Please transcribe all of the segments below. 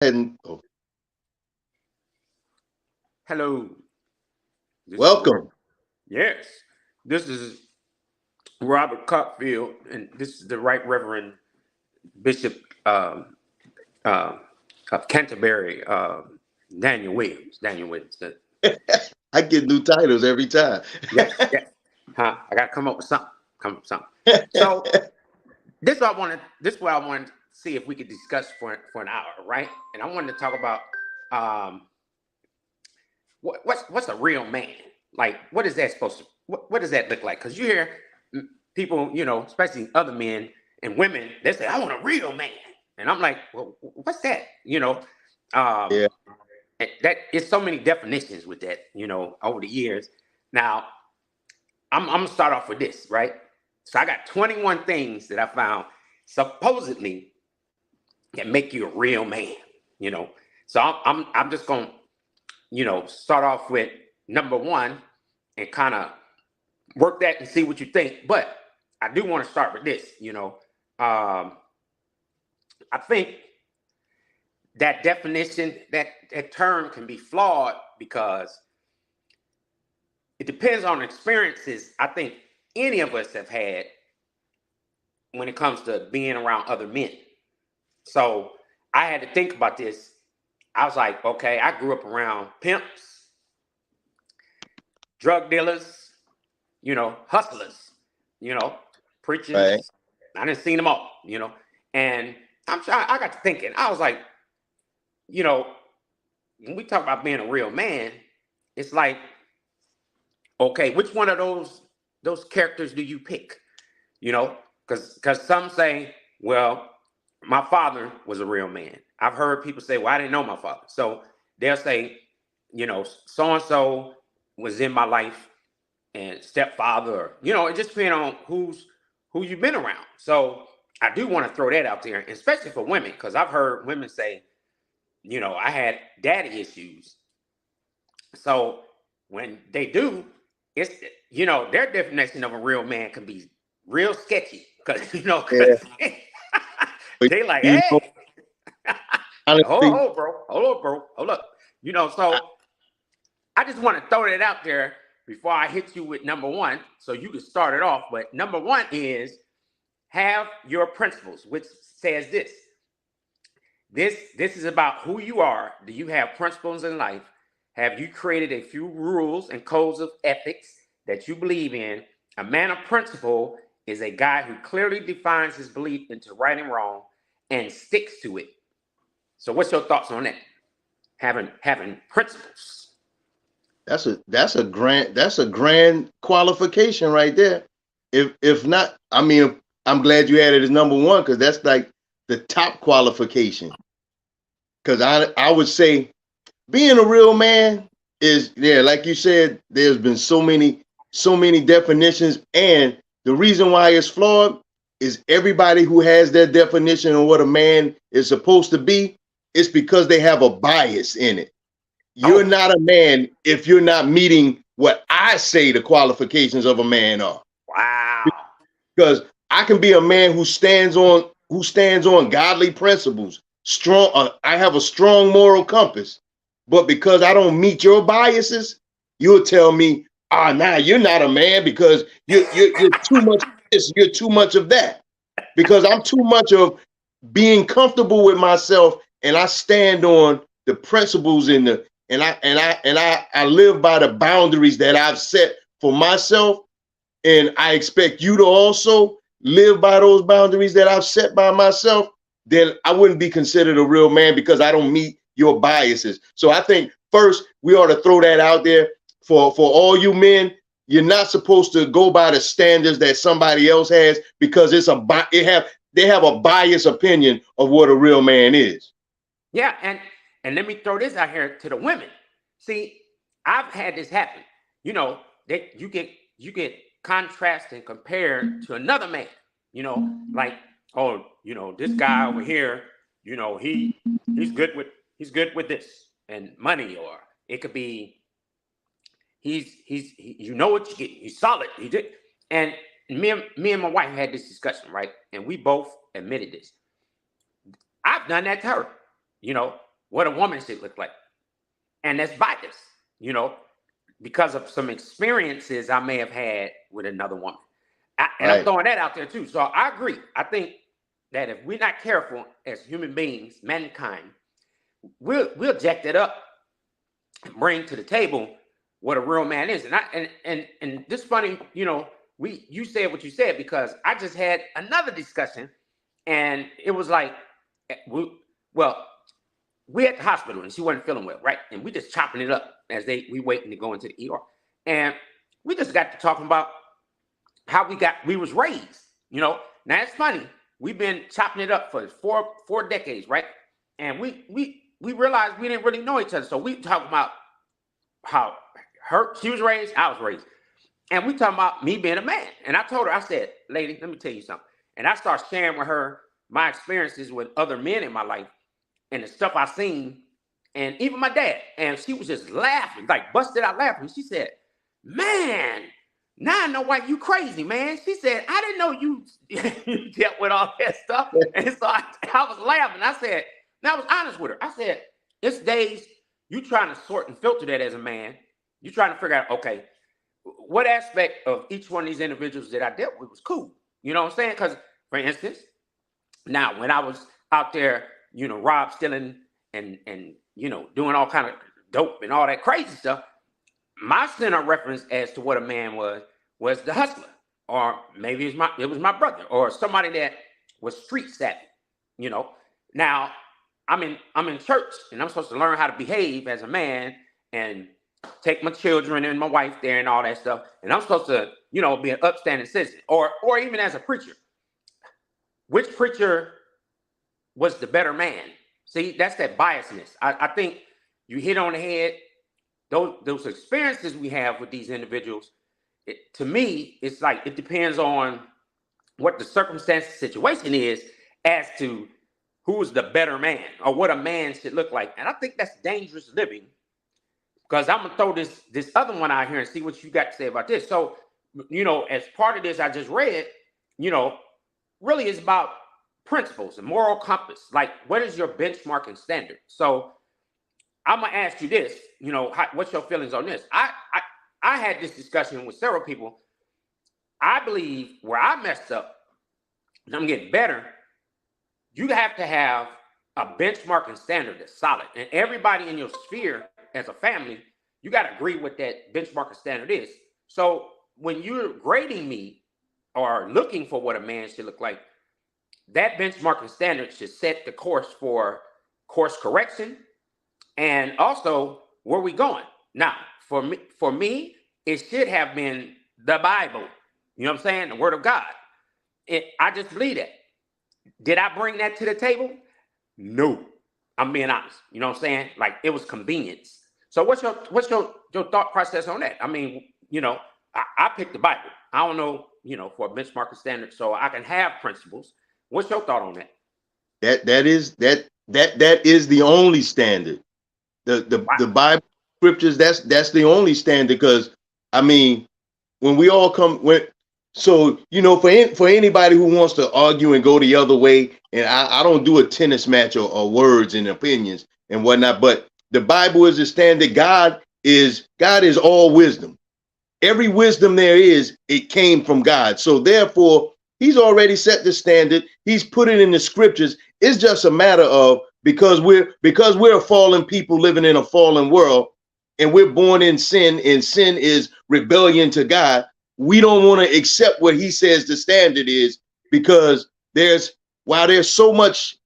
And Hello. This is welcome. yes. This is Robert Cockfield, and this is the Right Reverend Bishop um, uh, of Canterbury, Daniel Williams. Daniel Williams. I get new titles every time. Yes, yes. Huh? I got to come up with something. Come up with something. So this is what I wanted. This is what I wanted to see if we could discuss for an hour, right? And I wanted to talk about um, what's a real man? Like, what is that supposed to? What does that look like? Because you hear people, especially other men and women, they say, "I want a real man," and I'm like, "Well, what's that?" Um, Yeah, that is so many definitions with that, over the years. Now, I'm gonna start off with this, right? So I got 21 things that I found supposedly can make you a real man. You know, so I'm just gonna start off with number one and kind of work that and see what you think. But I do want to start with this. I think that definition, that term can be flawed because it depends on experiences I think any of us have had when it comes to being around other men. So I had to think about this. I was like, okay, I grew up around pimps, drug dealers, hustlers, you know, right. preachers. I didn't see them all. And I got to thinking, I was like, you know, when we talk about being a real man, it's like, okay, which one of those characters do you pick? Because some say, well, my father was a real man. I've heard people say, well, I didn't know my father. So they'll say, so and so was in my life and stepfather, or, it just depends on who you've been around. So I do want to throw that out there, especially for women, because I've heard women say, I had daddy issues. So when they do, it's their definition of a real man can be real sketchy because Yeah, but they like, you know, hey, honestly, hold on, bro, hold up, I, So I just want to throw that out there before I hit you with number one, so you can start it off. But number one is have your principles, which says this. This is about who you are. Do you have principles in life? Have you created a few rules and codes of ethics that you believe in? A man of principle is a guy who clearly defines his belief into right and wrong and sticks to it. So what's your thoughts on that? Having principles. that's a grand qualification right there. If not, I mean, I'm glad you had it as number one because that's like the top qualification. Because I would say being a real man is, yeah, like you said, there's been so many definitions, and the reason why it's flawed is everybody who has their definition of what a man is supposed to be, it's because they have a bias in it. You're Oh, not a man if you're not meeting what I say the qualifications of a man are. wow. Because I can be a man who stands on godly principles. Strong. I have a strong moral compass, but because I don't meet your biases, you'll tell me, nah, you're not a man because you're too much of this, you're too much of that. Because I'm too much of being comfortable with myself, and I stand on the principles in the and I live by the boundaries that I've set for myself, and I expect you to also live by those boundaries that I've set by myself, then I wouldn't be considered a real man because I don't meet your biases. So I think first we ought to throw that out there for all you men. You're not supposed to go by the standards that somebody else has because they have a biased opinion of what a real man is. Yeah, and let me throw this out here to the women. See, I've had this happen. That you get contrast and compared to another man. Like, oh, this guy over here. He's good with he's good with this and money, or it could be you know what you get. He's solid. He did, and me and my wife had this discussion, right? And we both admitted this. I've done that to her. You know, what a woman should look like. And that's bias, you know, because of some experiences I may have had with another woman. And I'm throwing that out there too. So I agree. I think that if we're not careful as human beings, mankind, we'll jack that up and bring to the table what a real man is. And this funny, you know, you said what you said, because I just had another discussion, and it was like, we at the hospital and she wasn't feeling well, right? And we just chopping it up as we waiting to go into the ER. And we just got to talking about how we was raised, you know. Now it's funny, we've been chopping it up for four decades, right? And we realized we didn't really know each other. So we talking about how she was raised, I was raised. And we talking about me being a man. And I told her, I said, lady, let me tell you something. And I started sharing with her my experiences with other men in my life and the stuff I seen, and even my dad. And she was just laughing, like busted out laughing. She said, man, now I know why you crazy, man. She said, I didn't know you dealt with all that stuff. And so I was laughing. I said, and I was honest with her. I said, it's days you trying to sort and filter that as a man. You trying to figure out, okay, what aspect of each one of these individuals that I dealt with was cool. You know what I'm saying? Because, for instance, now when I was out there, you know, rob, stealing, and you know, doing all kind of dope and all that crazy stuff, my center of reference as to what a man was the hustler, or maybe it was my brother, or somebody that was street savvy. You know, now I'm in church and I'm supposed to learn how to behave as a man and take my children and my wife there and all that stuff, and I'm supposed to, you know, be an upstanding citizen, or even as a preacher. Which preacher was the better man? See, that's that biasness. I think you hit on the head. Those experiences we have with these individuals, to me, it's like it depends on what the circumstance situation is as to who is the better man or what a man should look like. And I think that's dangerous living, because I'm gonna throw this other one out here and see what you got to say about this. So, you know, as part of this I just read, you know, really it's about principles and moral compass. Like, what is your benchmarking standard? So I'm gonna ask you this, you know, what's your feelings on this? I had this discussion with several people. I believe where I messed up, and I'm getting better, you have to have a benchmarking standard that's solid. And everybody in your sphere as a family, you got to agree what that benchmarking standard is. So when you're grading me or looking for what a man should look like, that benchmarking standard should set the course for course correction and also where we going. Now, for me, it should have been the Bible. You know what I'm saying? The Word of God. I just believe that. Did I bring that to the table? No. I'm being honest. You know what I'm saying? Like, it was convenience. So what's your thought process on that? I mean, you know, I picked the Bible. I don't know, you know, for a benchmarking standard, so I can have principles. What's your thought on that? That is the only standard. The Bible scriptures, that's the only standard, because I mean, when we all come so, you know, for anybody who wants to argue and go the other way, and I don't do a tennis match or words and opinions and whatnot, but the Bible is the standard. God is all wisdom. Every wisdom there is, it came from God. So therefore, he's already set the standard. He's put it in the scriptures. It's just a matter of, because we're a fallen people living in a fallen world, and we're born in sin, and sin is rebellion to God. We don't want to accept what he says the standard is, because while there's so much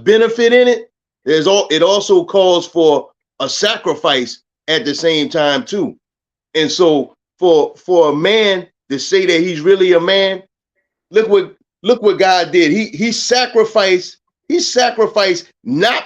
benefit in it, it also calls for a sacrifice at the same time too. And so for a man to say that he's really a man, look what God did. He sacrificed, not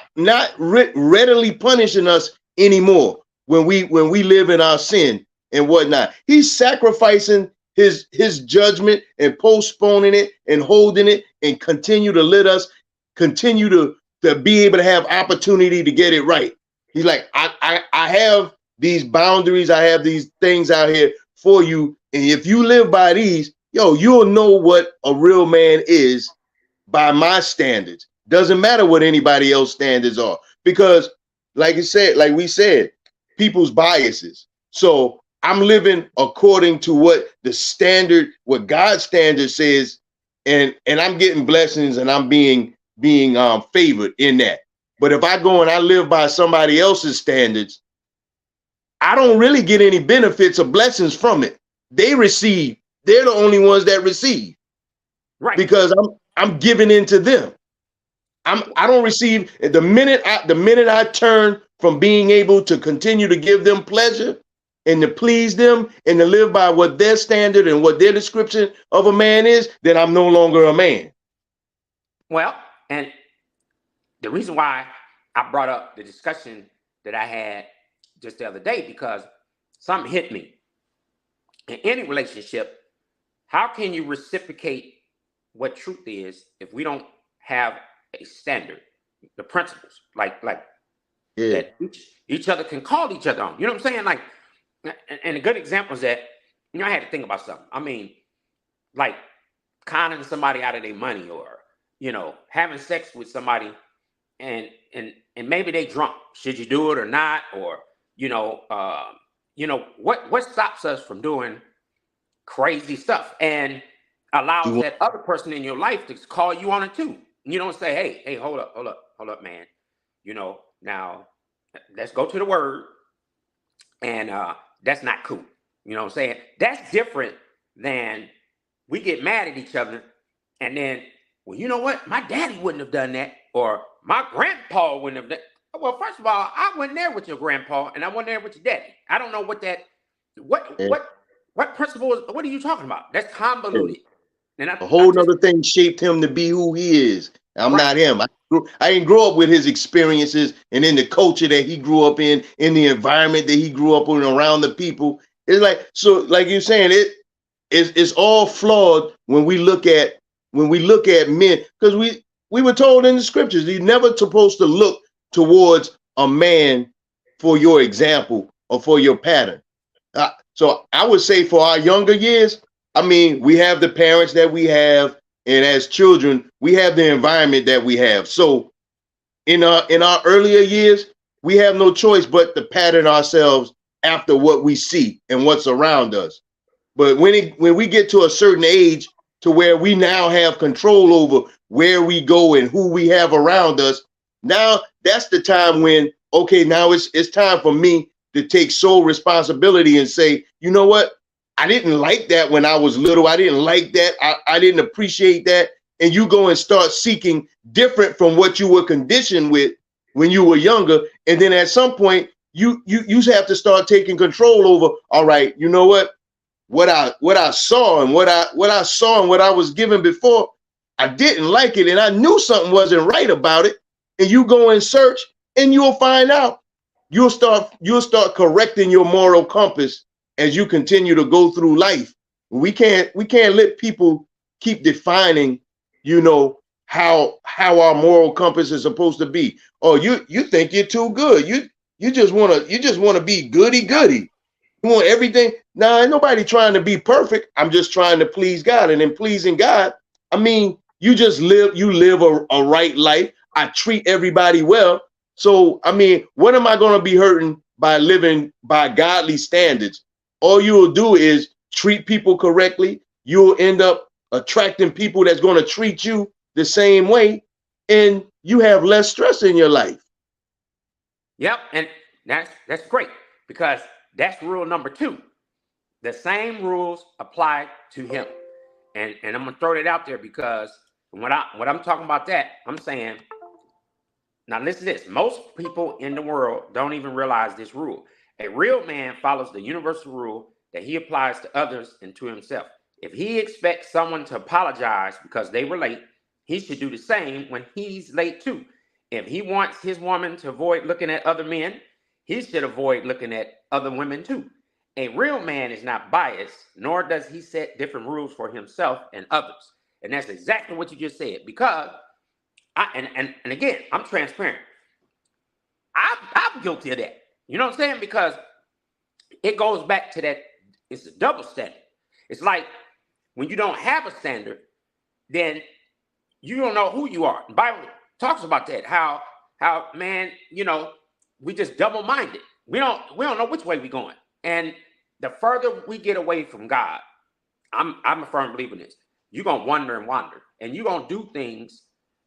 readily punishing us anymore when we live in our sin and whatnot. He's sacrificing his judgment and postponing it and holding it, and continue to let us continue to be able to have opportunity to get it right. He's like, I have these boundaries, I have these things out here for you, and if you live by these, you'll know what a real man is by my standards. Doesn't matter what anybody else's standards are. because like we said, people's biases. So I'm living according to what the standard, what God's standard says, and I'm getting blessings and I'm being favored in that. But if I go and I live by somebody else's standards, I don't really get any benefits or blessings from it. They receive. They're the only ones that receive. Right. Because I'm giving into them. I don't receive the minute I turn from being able to continue to give them pleasure and to please them and to live by what their standard and what their description of a man is, then I'm no longer a man. Well, and the reason why I brought up the discussion that I had just the other day, because something hit me. In any relationship, how can you reciprocate what truth is if we don't have a standard, the principles, like Yeah. that each other can call each other on? You know what I'm saying? Like, and a good example is that, I had to think about something. I mean, like conning somebody out of their money, or having sex with somebody, and maybe they drunk. Should you do it or not? Or what stops us from doing crazy stuff and allows that other person in your life to call you on it too? You don't say, hey, hold up, man. Now let's go to the word, and that's not cool. You know what I'm saying? That's different than we get mad at each other and then, well, you know what? My daddy wouldn't have done that, or my grandpa wouldn't have done. Well, first of all, I wasn't there with your grandpa and I wasn't there with your daddy. I don't know what principle is. What are you talking about? That's convoluted. And a whole nother thing shaped him to be who he is. I'm not him. I didn't grow up with his experiences and in the culture that he grew up in the environment that he grew up in, around the people. It's like, so like you're saying, it's all flawed when we look at men, because we were told in the scriptures you're never supposed to look towards a man for your example or for your pattern. So I would say for our younger years, I mean, we have the parents that we have, and as children, we have the environment that we have. So in our earlier years, we have no choice but to pattern ourselves after what we see and what's around us. But when we get to a certain age to where we now have control over where we go and who we have around us, now that's the time when, okay, now it's time for me to take sole responsibility and say, you know what? I didn't like that when I was little. I didn't like that. I didn't appreciate that. And you go and start seeking different from what you were conditioned with when you were younger. And then at some point, you have to start taking control over, all right, you know what? What I saw and what I saw and what I was given before, I didn't like it. And I knew something wasn't right about it. And you go and search and you'll find out. You'll start correcting your moral compass as you continue to go through life. We can't let people keep defining, how our moral compass is supposed to be. Oh, you think you're too good. You just wanna be goody goody. You want everything. Nah, ain't nobody trying to be perfect. I'm just trying to please God. And in pleasing God, I mean, you live a right life. I treat everybody well. So, I mean, what am I going to be hurting by living by godly standards? All you will do is treat people correctly. You'll end up attracting people that's going to treat you the same way, and you have less stress in your life. Yep, and that's great, because that's rule number 2. The same rules apply to him. And I'm going to throw that out there, because when I'm talking about that, I'm saying, now listen to this. Most people in the world don't even realize this rule. A real man follows the universal rule that he applies to others and to himself. If he expects someone to apologize because they were late, he should do the same when he's late too. If he wants his woman to avoid looking at other men, he should avoid looking at other women too. A real man is not biased, nor does he set different rules for himself and others. And that's exactly what you just said, because and again, I'm transparent. I'm guilty of that. You know what I'm saying? Because it goes back to that. It's a double standard. It's like when you don't have a standard, then you don't know who you are. The Bible talks about that. How how, man, we just double-minded. We don't know which way we're going. And the further we get away from God, I'm a firm believer in this. You're gonna wander and wander, and you're gonna do things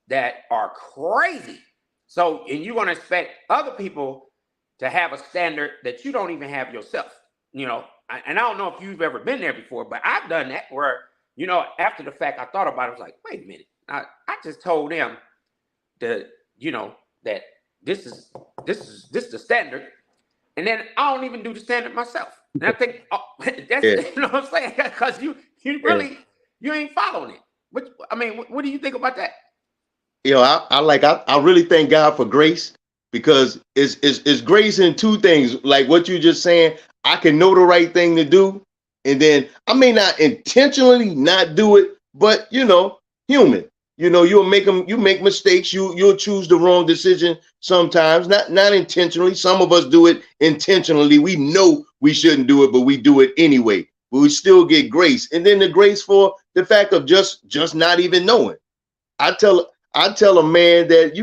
that are crazy. So, and you're gonna expect other people to have a standard that you don't even have yourself. And I don't know if you've ever been there before, but I've done that where, after the fact, I thought about it. I was like, wait a minute. I just told them that, that this is the standard. And then I don't even do the standard myself. And I think, that's, Yeah. you know what I'm saying? Because you really, you ain't following it. What do you think about that? I really thank God for grace, because it's grace in two things. Like what you just saying, I can know the right thing to do, and then I may not intentionally not do it, but human. You make mistakes. You'll choose the wrong decision sometimes, not intentionally. Some of us do it intentionally. We know we shouldn't do it, but we do it anyway. But we still get grace, and then the grace for the fact of just not even knowing. I tell a man that,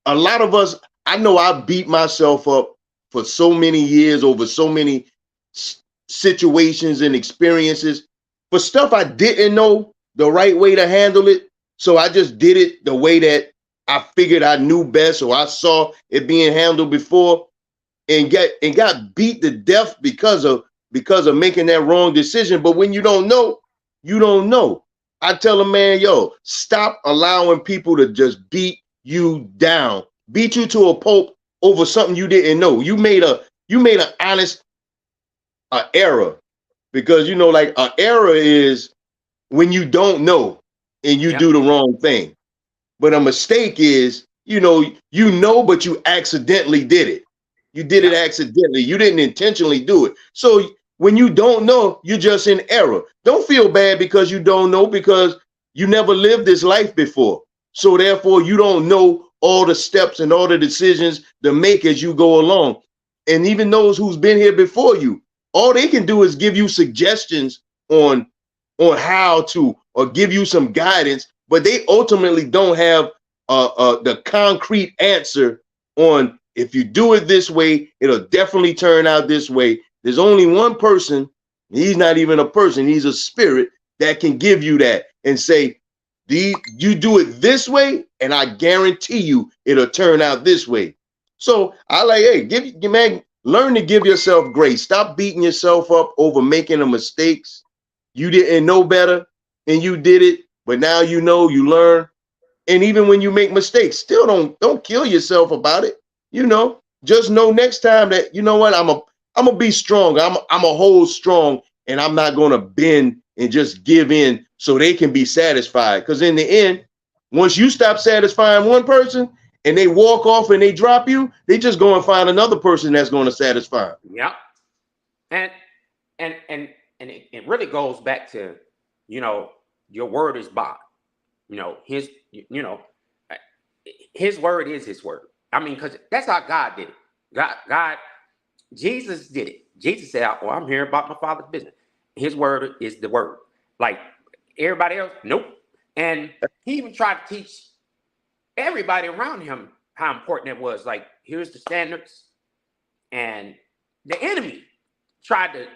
a lot of us, I know I beat myself up for so many years over so many situations and experiences for stuff I didn't know the right way to handle it. So I just did it the way that I figured I knew best, or I saw it being handled before, and got beat to death because of making that wrong decision. But when you don't know, you don't know. I tell a man, stop allowing people to just beat you down, beat you to a pulp over something you didn't know. You made an honest error, because like an error is when you don't know and you do the wrong thing. But a mistake is, but you accidentally did it. You did it accidentally. You didn't intentionally do it. So when you don't know, you're just in error. Don't feel bad because you don't know, because you never lived this life before. So therefore, you don't know all the steps and all the decisions to make as you go along. And even those who's been here before you, all they can do is give you suggestions on how to, or give you some guidance, but they ultimately don't have the concrete answer on, if you do it this way, it'll definitely turn out this way. There's only one person, he's not even a person, he's a spirit, that can give you that and say, you do it this way, and I guarantee you it'll turn out this way. So I learn to give yourself grace. Stop beating yourself up over making the mistakes. You didn't know better and you did it, but now you learn. And even when you make mistakes, still don't kill yourself about it. Just know next time that, what, I'm gonna be strong. I'm a hold strong, and I'm not gonna bend and just give in so they can be satisfied. Because in the end, once you stop satisfying one person and they walk off and they drop you, they just go and find another person that's going to satisfy them. Yeah. And it really goes back to, your word is bond. His word is his word. Because that's how God did it. Jesus did it. Jesus said, well, I'm here about my Father's business. His word is the word. Like everybody else, nope. And he even tried to teach everybody around him how important it was. Like, here's the standards. And the enemy tried to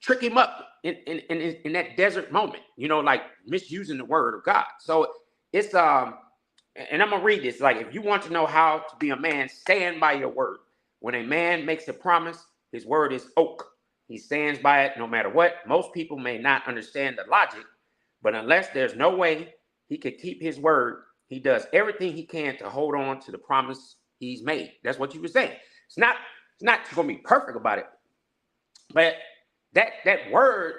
trick him up in that desert moment, like misusing the word of God. So it's, and I'm going to read this. Like, if you want to know how to be a man, stand by your word. When a man makes a promise, his word is oak. He stands by it no matter what. Most people may not understand the logic, but unless there's no way he could keep his word, he does everything he can to hold on to the promise he's made. That's what you were saying. It's not going to be perfect about it, but that word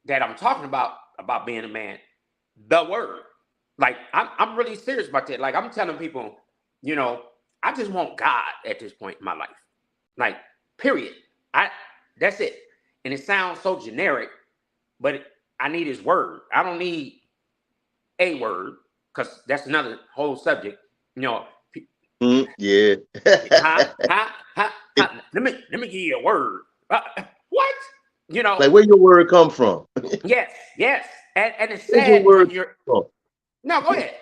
that I'm talking about being a man, the word, like I'm really serious about that. Like, I'm telling people, I just want God at this point in my life. Like, period. That's it. And it sounds so generic, but I need his word. I don't need a word, because that's another whole subject. Yeah. Let me give you a word. What? Like, where your word come from? Yes. And it's sad when you're. No, go ahead.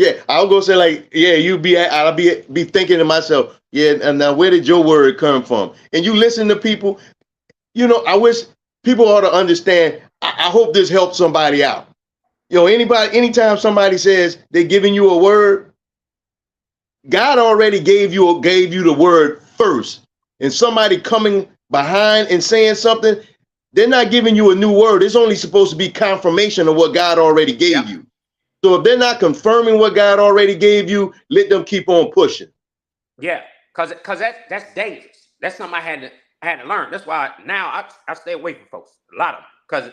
Yeah, I'll go say like, yeah, I'll be thinking to myself, yeah, and now where did your word come from? And you listen to people, I wish people ought to understand. I hope this helps somebody out. Anytime somebody says they're giving you a word, God already gave you the word first. And somebody coming behind and saying something, they're not giving you a new word. It's only supposed to be confirmation of what God already Yep. gave you. So if they're not confirming what God already gave you, let them keep on pushing. Yeah, cause that's dangerous. That's something I had to learn. That's why now I stay away from folks, a lot of them, because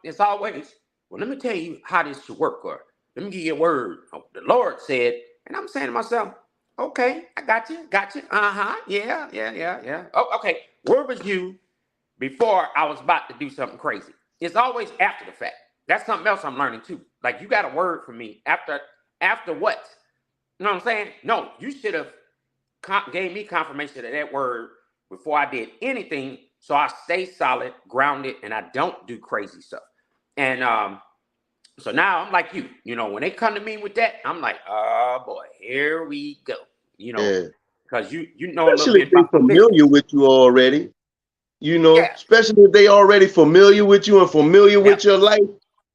it's always, well, let me tell you how this should work, or let me give you a word. Oh, the Lord said, and I'm saying to myself, okay, I got you. Yeah. Oh, okay. Where was you before I was about to do something crazy? It's always after the fact. That's something else I'm learning too. Like, you got a word for me after what? You know what I'm saying? No, you should have gave me confirmation of that word before I did anything, so I stay solid, grounded, and I don't do crazy stuff. And so now I'm like you. When they come to me with that, I'm like, oh boy, here we go. Yeah. Because you know a little Especially bit if they about the familiar business. with you already, Yeah. especially if they already familiar with you and familiar Yep. with your life.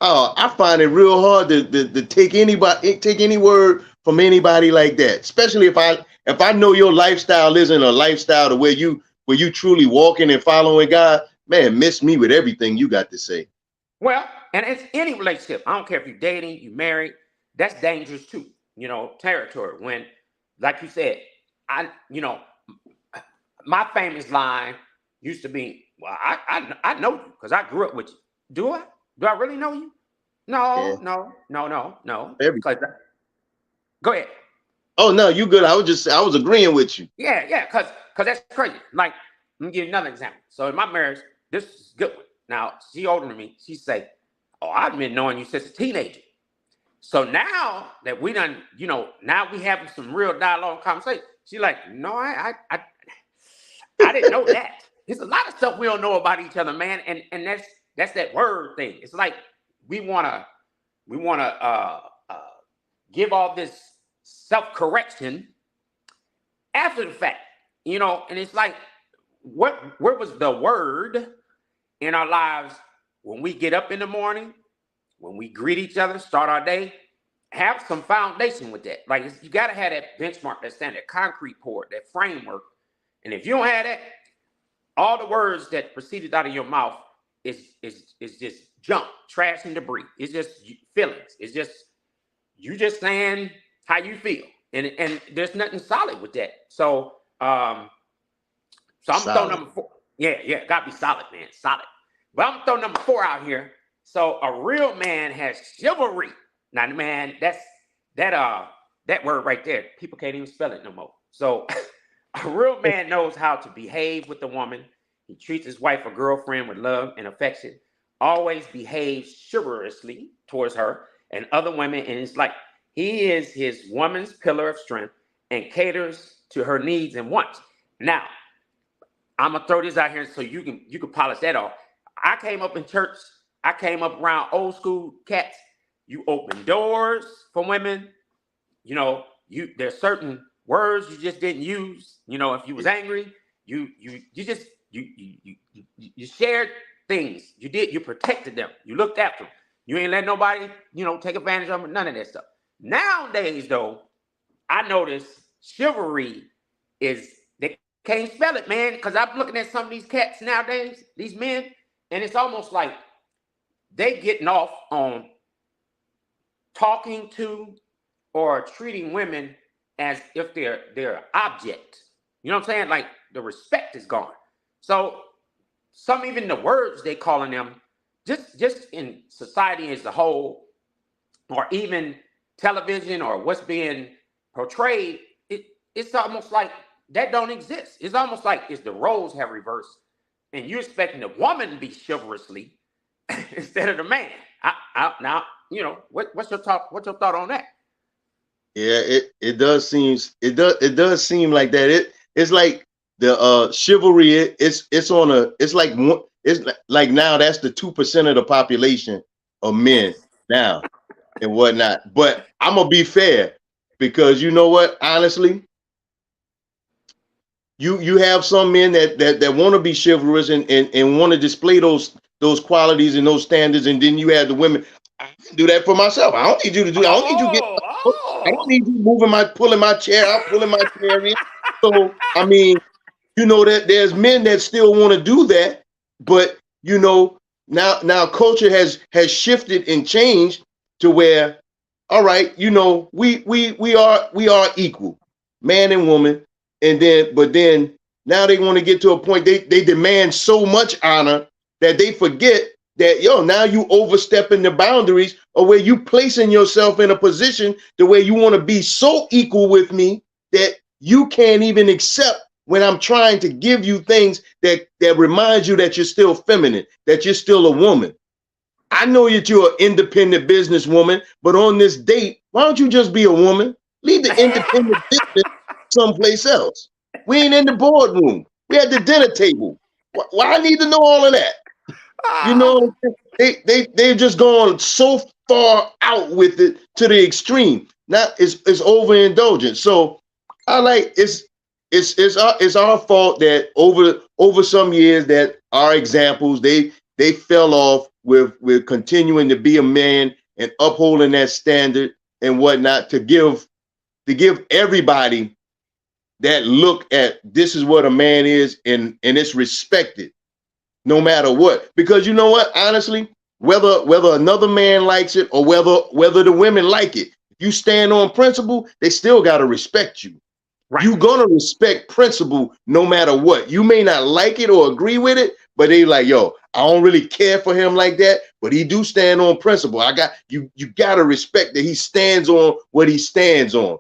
I find it real hard to take any word from anybody like that. Especially if I know your lifestyle isn't a lifestyle to where you truly walking and following God, man, miss me with everything you got to say. Well, and it's any relationship. I don't care if you're dating, you married. That's dangerous too. Territory. When, like you said, I, my famous line used to be, "Well, I know you because I grew up with you." Do I? Do I really know you? Yeah. No, no, no, no, no. Every Because go ahead. Oh no, you good. I was agreeing with you. Yeah. Because that's crazy. Like, let me give you another example. So in my marriage, this is a good one. Now she older than me. She say, "Oh, I've been knowing you since a teenager." So now that we done, now we having some real dialogue and conversation. She like, no, I didn't know that. There's a lot of stuff we don't know about each other, man. And that's that word thing. It's like we wanna uh, give all this self-correction after the fact, and it's like, where was the word in our lives when we get up in the morning, when we greet each other, start our day? Have some foundation with that. Like, you got to have that benchmark, that standard, that concrete poured, that framework. And if you don't have that, all the words that proceeded out of your mouth is just junk, trash, and debris. It's just feelings. It's just you just saying how you feel, and there's nothing solid with that. So I'm gonna throw Solid. number 4. Yeah, gotta be solid, man, solid. But I'm gonna throw number 4 out here. So a real man has chivalry. Now, man, that word right there, people can't even spell it no more. So a real man knows how to behave with the woman. He treats his wife or girlfriend with love and affection. Always behaves chivalrously towards her and other women, and it's like he is his woman's pillar of strength and caters to her needs and wants. Now, I'm gonna throw this out here so you can polish that off. I came up in church. I came up around old school cats. You open doors for women. There's certain words you just didn't use. If you was angry, you shared things. You protected them. You looked after them. You ain't let nobody take advantage of them. None of that stuff. Nowadays, though, I notice chivalry is, they can't spell it, man, because I'm looking at some of these cats nowadays, these men, and it's almost like they getting off on talking to or treating women as if they're object. You know what I'm saying? Like, the respect is gone. So some, even the words they calling them, just in society as a whole, or even television or what's being portrayed, it's almost like that don't exist. It's almost like it's the roles have reversed, and you're expecting the woman to be chivalrously instead of the man. Now, what's your thought? What's your thought on that? Yeah, it does seem like that. It's like the chivalry. It's like now that's the 2% of the population of men now. and whatnot. But I'm gonna be fair because you know what? Honestly, you have some men that want to be chivalrous and want to display those qualities and those standards, and then you have the women. I can do that for myself. I don't need you to do. I don't need you getting. I don't need you pulling my chair out, pulling my chair in. So I mean, you know that there's men that still want to do that, but you know now culture has shifted and changed to where, all right, you know, we are equal, man and woman, and then now they want to get to a point they demand so much honor that they forget that now you overstepping the boundaries of where you placing yourself in a position to where you want to be so equal with me that you can't even accept when I'm trying to give you things that reminds you that you're still feminine, that you're still a woman. I know that you're an independent businesswoman, but on this date, why don't you just be a woman? Leave the independent business someplace else. We ain't in the boardroom. We at the dinner table. Why I need to know all of that? You know, they've just gone so far out with it to the extreme. Now it's overindulgent. So I like it's our fault that over some years that our examples they fell off with continuing to be a man and upholding that standard and whatnot to give everybody that look at this is what a man is and it's respected no matter what. Because you know what, honestly, whether another man likes it or whether the women like it, if you stand on principle, they still got to respect you. Right. You're gonna respect principle no matter what. You may not like it or agree with it, but they like, yo, I don't really care for him like that, but he do stand on principle. You gotta respect that he stands on what he stands on.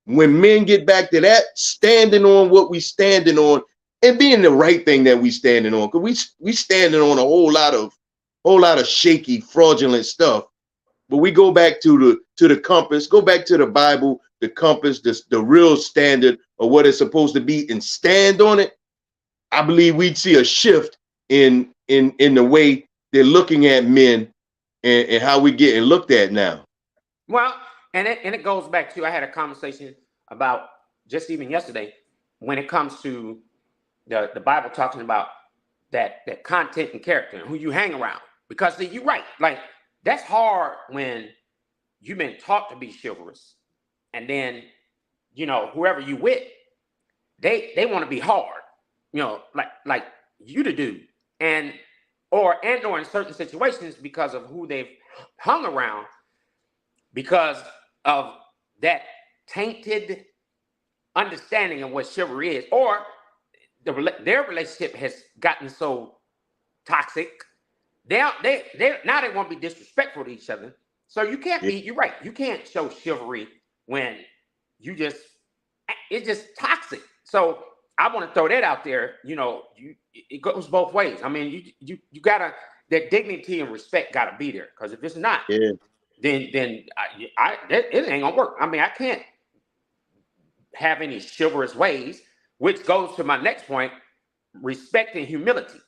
When men get back to that, standing on what we standing on and being the right thing that we standing on, because we standing on a whole lot of shaky, fraudulent stuff. But we go back to the compass, go back to the Bible, the compass, the real standard of what it's supposed to be, and stand on it. I believe we'd see a shift in the way they're looking at men and how we getting looked at now. Well, and it goes back to, I had a conversation about just even yesterday when it comes to the Bible talking about that content and character and who you hang around. Because you're right, like that's hard when you've been taught to be chivalrous, and then whoever you with, they want to be hard, like you to do, or in certain situations because of who they've hung around, because of that tainted understanding of what chivalry is, or their relationship has gotten so toxic. They now they want to be disrespectful to each other. So you can't be. You're right. You can't show chivalry when it's just toxic. So I want to throw that out there. It goes both ways. I mean, you gotta, that dignity and respect gotta be there. Because if it's not, then it ain't gonna work. I mean, I can't have any chivalrous ways, which goes to my next point: respect and humility.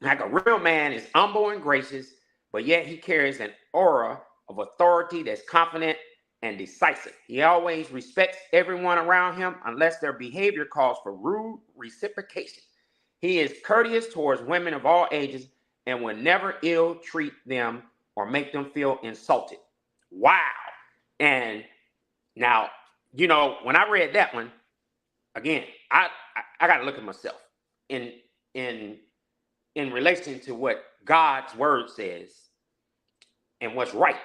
Like a real man is humble and gracious, but yet he carries an aura of authority that's confident and decisive. He always respects everyone around him unless their behavior calls for rude reciprocation. He is courteous towards women of all ages and will never ill treat them or make them feel insulted. Wow. And now, when I read that one, again, I got to look at myself in relation to what God's word says and what's right.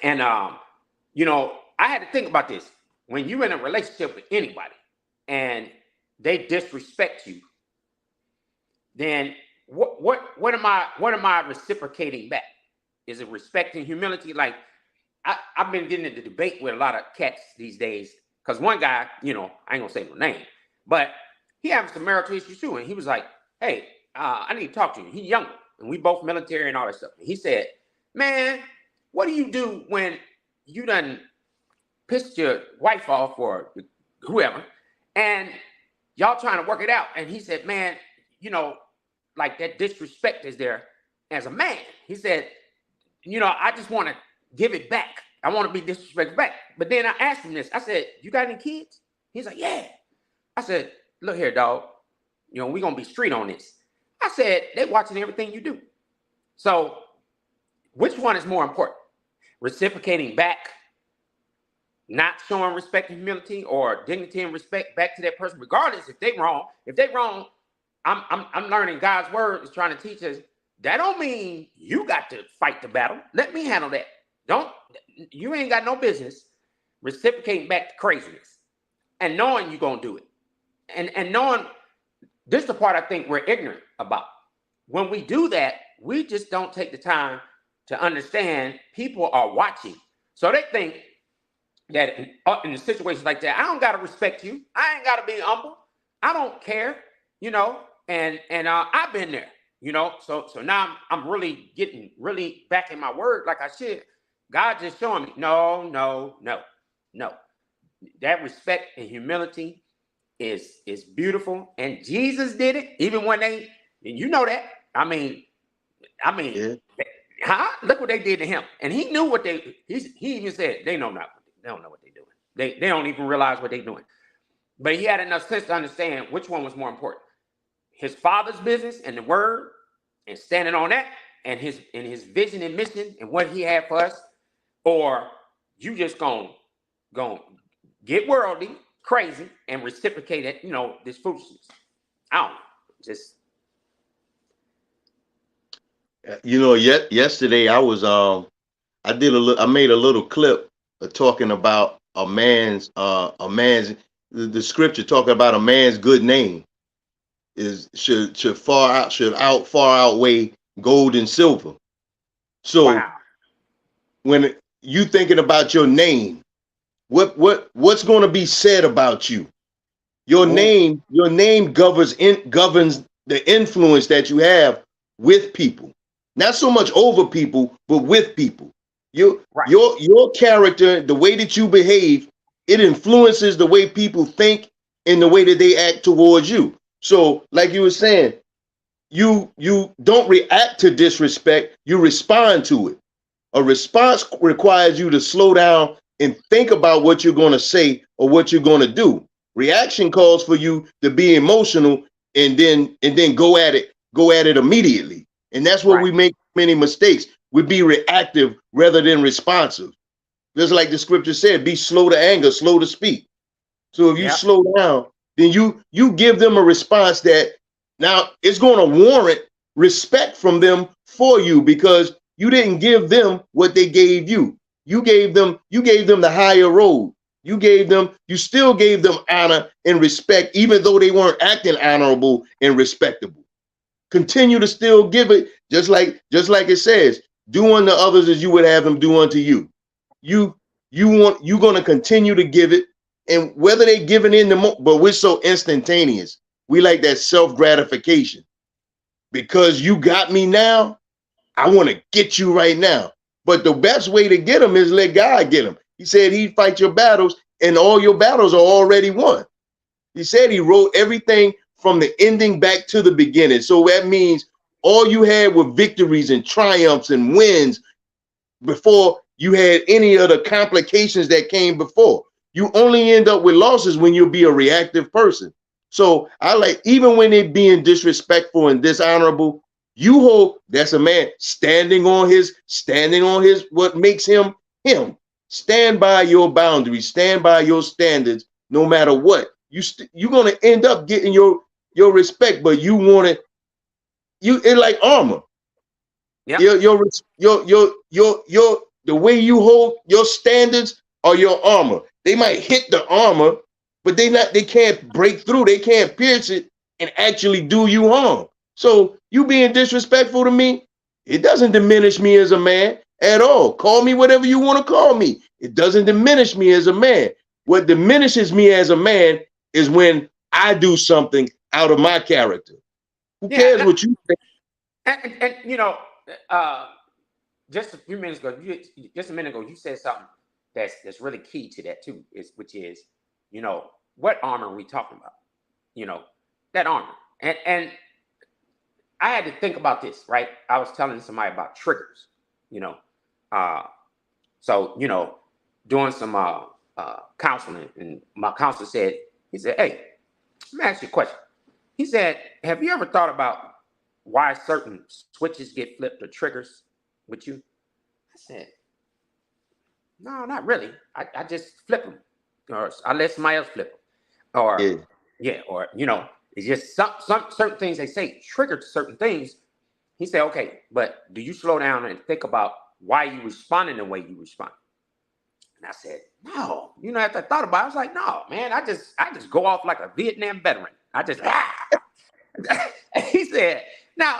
And, I had to think about this. When you're in a relationship with anybody and they disrespect you, then what am I reciprocating back? Is it respect and humility? Like I've been getting into debate with a lot of cats these days, because one guy, I ain't gonna say no name, but he having some marital issues too. And he was like, hey, I need to talk to you. He's younger and we both military and all that stuff. And he said, man, what do you do when you done pissed your wife off or whoever and y'all trying to work it out? And he said, man, like that disrespect is there as a man. He said, I just want to give it back. I want to be disrespected back. But then I asked him this. I said, you got any kids? He's like, yeah. I said, look here, dog. You know, we're going to be street on this. I said, they're watching everything you do. So which one is more important? Reciprocating back, not showing respect and humility or dignity and respect back to that person, regardless if they wrong. If they wrong, I'm learning God's word is trying to teach us. That don't mean you got to fight the battle. Let me handle that. You ain't got no business reciprocating back to craziness and knowing you're going to do it. And knowing, this is the part I think we're ignorant about. When we do that, we just don't take the time to understand people are watching. So they think that in situations like that, I don't got to respect you. I ain't got to be humble. I don't care, you know, and I've been there, you know. So now I'm really getting back in my word like I should. God just showing me, no. That respect and humility is beautiful. And Jesus did it, even when and you know that. I mean, yeah. Look what they did to him. And he knew what he even said, they don't know what they're doing. They don't even realize what they're doing. But he had enough sense to understand which one was more important. His Father's business and the word and standing on that and his vision and mission and what he had for us, or you just gonna get worldly, crazy, and reciprocate it, you know, this foolishness. I don't know. Just you know, yesterday I was I made a little clip talking about a man's the scripture talking about a man's good name should far outweigh gold and silver. So wow. When you thinking about your name, what's going to be said about you? Your name governs the influence that you have with people. Not so much over people, but with people. Your character, the way that you behave, it influences the way people think and the way that they act towards you. So, like you were saying, you don't react to disrespect, you respond to it. A response requires you to slow down and think about what you're going to say or what you're going to do. Reaction calls for you to be emotional and then go at it immediately. And that's where we make many mistakes. We be reactive rather than responsive. Just like the scripture said, be slow to anger, slow to speak. So if you slow down, then you give them a response that now it's going to warrant respect from them for you, because you didn't give them what they gave you. You gave them the higher road. You still gave them honor and respect, even though they weren't acting honorable and respectable. Continue to still give it, just like it says, do unto others as you would have them do unto you. You're going to continue to give it, and whether they give it but we're so instantaneous. We like that self-gratification. Because you got me now, I want to get you right now. But the best way to get them is let God get them. He said he'd fight your battles, and all your battles are already won. He said he wrote everything from the ending back to the beginning. So that means all you had were victories and triumphs and wins before you had any of the complications that came before. You only end up with losses when you be a reactive person. So I like, even when they're being disrespectful and dishonorable, you hope that's a man standing on his what makes him him. Stand by your boundaries, stand by your standards, no matter what. You're gonna end up getting your respect, but you want it. It's like armor. Yeah. The way you hold your standards are your armor. They might hit the armor, but they can't break through. They can't pierce it and actually do you harm. So you being disrespectful to me, it doesn't diminish me as a man at all. Call me whatever you want to call me. It doesn't diminish me as a man. What diminishes me as a man is when I do something out of my character. Who cares what you think? And you know, just a minute ago, you said something that's really key to that too, which is, you know, what armor are we talking about? You know, that armor. And I had to think about this, right? I was telling somebody about triggers, you know. So, doing some counseling, and my counselor said, he said, hey, let me ask you a question. He said, have you ever thought about why certain switches get flipped or triggers with you? I said, no, not really. I just flip them, or I let somebody else flip them, or or it's just some certain things they say trigger certain things. He said, okay, but do you slow down and think about why you responding the way you respond? And I said, no. After I thought about it, I was like, no, man, I just go off like a Vietnam veteran. I just He said, now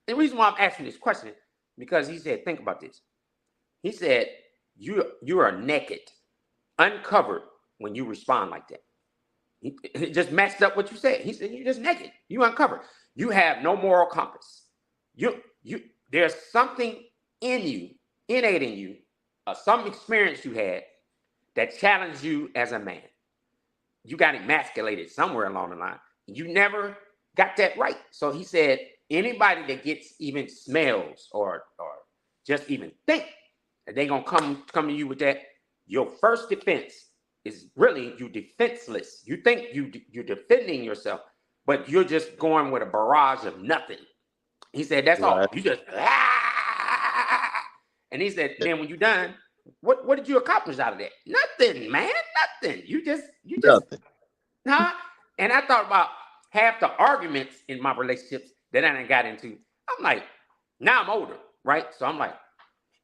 the reason why I'm asking this question, because he said, think about this. He said, you are naked, uncovered when you respond like that. He just matched up what you said. He said, you're just naked, you uncovered. You have no moral compass. There's something in you, innate in you, some experience you had that challenged you as a man. You got emasculated somewhere along the line. You never got that right. So he said, anybody that gets even smells or just even think that they're gonna come to you with that, your first defense is really you defenseless. You think you're defending yourself, but you're just going with a barrage of nothing. He said, that's all. You just and he said, then when you're done, what did you accomplish out of that? Nothing, man. Nothing. You just nothing. Huh? And I thought about half the arguments in my relationships that I done got into. I'm like, now I'm older, right? So I'm like,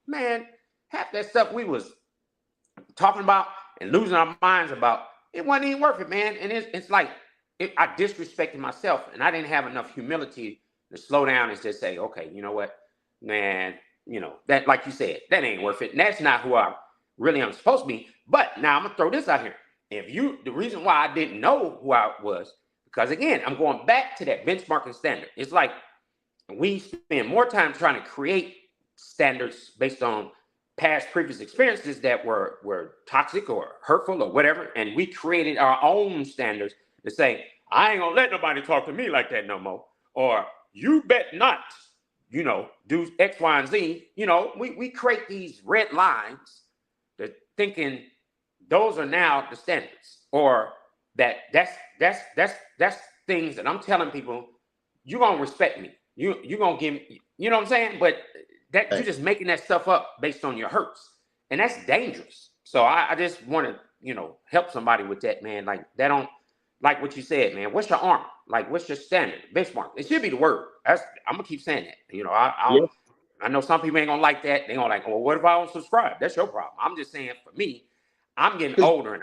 man, half that stuff we was talking about and losing our minds about, it wasn't even worth it, man. And it's like I disrespected myself, and I didn't have enough humility to slow down and just say, okay, you know what, man, that, like you said, that ain't worth it. And that's not who I really am supposed to be. But now I'm gonna throw this out here. The reason why I didn't know who I was, because again, I'm going back to that benchmarking standard. It's like we spend more time trying to create standards based on past previous experiences that were toxic or hurtful or whatever, and we created our own standards to say, I ain't gonna let nobody talk to me like that no more, or you bet not, do X, Y, and Z. We create these red lines that thinking those are now the standards, or that's things that I'm telling people, you're gonna respect me. You're gonna give me, you know what I'm saying? But that you're just making that stuff up based on your hurts. And that's dangerous. So I just want to, help somebody with that, man. Like that don't, like what you said, man. What's your armor? Like, what's your standard? Benchmark. It should be the word. I'm gonna keep saying that. I know some people ain't gonna like that. They gonna like, well, what if I don't subscribe? That's your problem. I'm just saying, for me, I'm getting older and